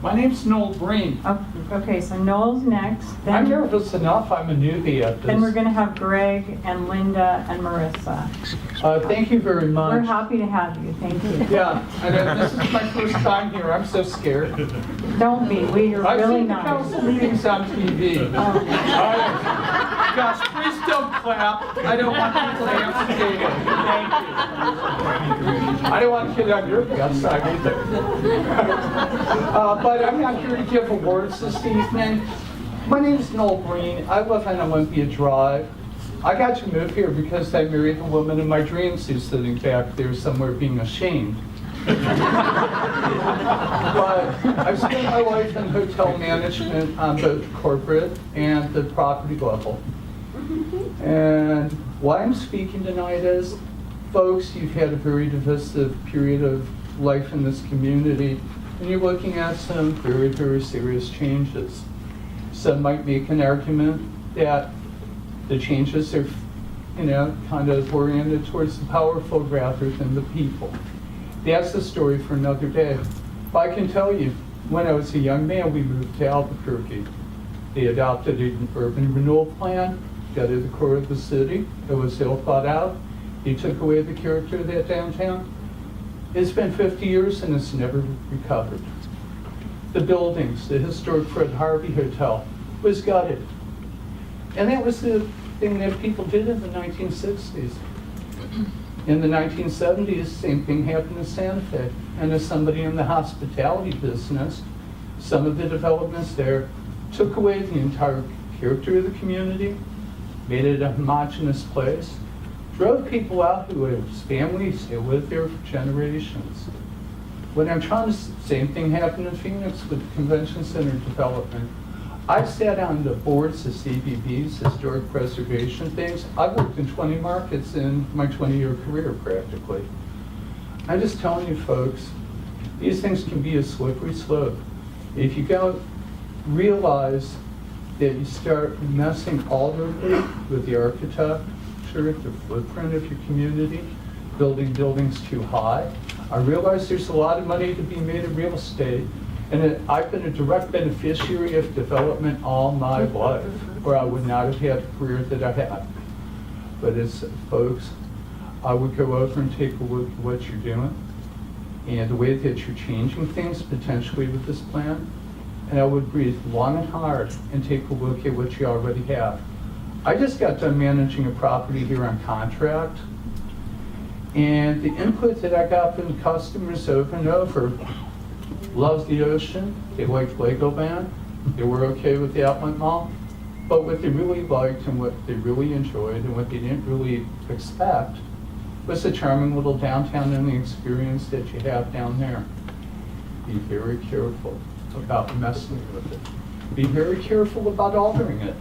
My name's Noel Breen. Oh, okay, so Noel's next. I'm Then, nervous enough. I'm a newbie at this. then we're going to have Greg and Linda and Marissa. Thank you very much. We're happy to have you. Thank you. Yeah, and this is my first time here. I'm so scared. Don't be. We're I've really seen the nice. council meetings on TV. Gosh, please don't clap. I don't want people to amputate it. Thank you. I don't want to get on your guts either. But I'm not here to give awards this evening. My name is Noel Breen. I live on Olympia Drive. I got to move here because I married the woman of my dreams who's sitting back there somewhere being ashamed. But I've spent my life in hotel management on both corporate and the property level. And why I'm speaking tonight is, folks, you've had a very divisive period of life in this community, and you're looking at some very, very serious changes. Some might make an argument that the changes are, kind of oriented towards the powerful rather than the people. That's the story for another day. But I can tell you, when I was a young man, we moved to Albuquerque. They adopted an urban renewal plan, got to the core of the city. It was ill thought out. He took away the character of that downtown. It's been 50 years and it's never recovered. The buildings, the historic Fred Harvey Hotel was gutted. And that was the thing that people did in the 1960s. In the 1970s, same thing happened in Santa Fe. And as somebody in the hospitality business, some of the developments there took away the entire character of the community, made it a homogeneous place, drove people out who had families that lived there for generations. What I'm trying to, same thing happened in Phoenix with the convention center development. I sat on the boards of CBBs, historic preservation things. I've worked in 20 markets in my 20-year career practically. I'm just telling you folks, these things can be a slippery slope. If you go realize that you start messing all over with the architecture, the footprint of your community, building buildings too high. I realize there's a lot of money to be made in real estate, and I've been a direct beneficiary of development all my life, or I would not have had the career that I had. But as folks, I would go over and take a look at what you're doing, and the way that you're changing things potentially with this plan, and I would breathe long and hard and take a look at what you already have. I just got done managing a property here on contract, and the input that I got from the customers over and over, loved the ocean, they liked Legoland, they were okay with the outlet mall, but what they really liked and what they really enjoyed and what they didn't really expect was the charming little downtown and the experience that you have down there. Be very careful about messing with it. Be very careful about altering it.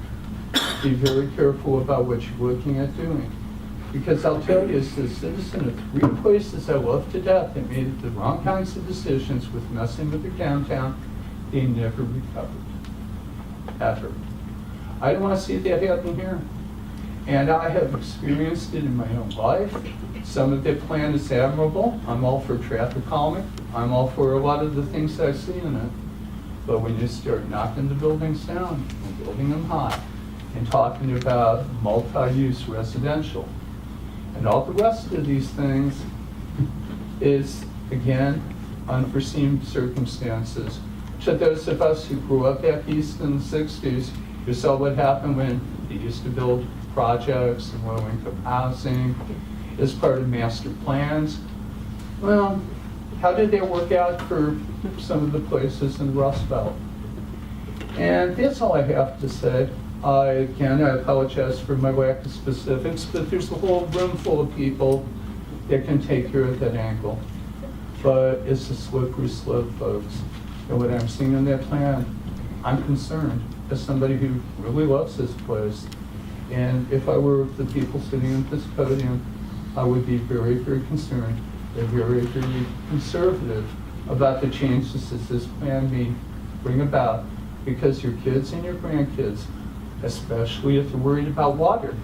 Be very careful about what you're looking at doing. Because I'll tell you, as a citizen of 3 places I love to death that made the wrong kinds of decisions with messing with their downtown, they never recovered. Ever. I don't want to see that happen here. And I have experienced it in my own life. Some of the plan is admirable. I'm all for traffic calming. I'm all for a lot of the things I see in it. But when you start knocking the buildings down and building them high and talking about multi-use residential and all the rest of these things is, again, unforeseen circumstances. To those of us who grew up back east in the 60s, you saw what happened when they used to build projects and low-income housing as part of master plans. Well, how did that work out for some of the places in the Rust Belt? And that's all I have to say. Again, I apologize for my lack of specifics, but there's a whole room full of people that can take care of that angle. But it's a slippery slope, folks. And what I'm seeing in that plan, I'm concerned as somebody who really loves this place. And if I were the people sitting at this podium, I would be very, very concerned and very, very conservative about the changes that this plan may bring about, because your kids and your grandkids, especially if they're worried about water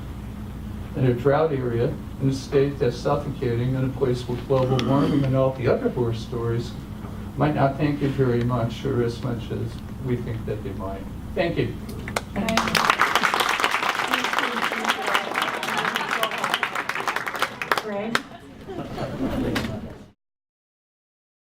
in a drought area, in a state that's suffocating, in a place with global warming and all the other horror stories, might not thank you very much or as much as we think that they might. Thank you. Greg?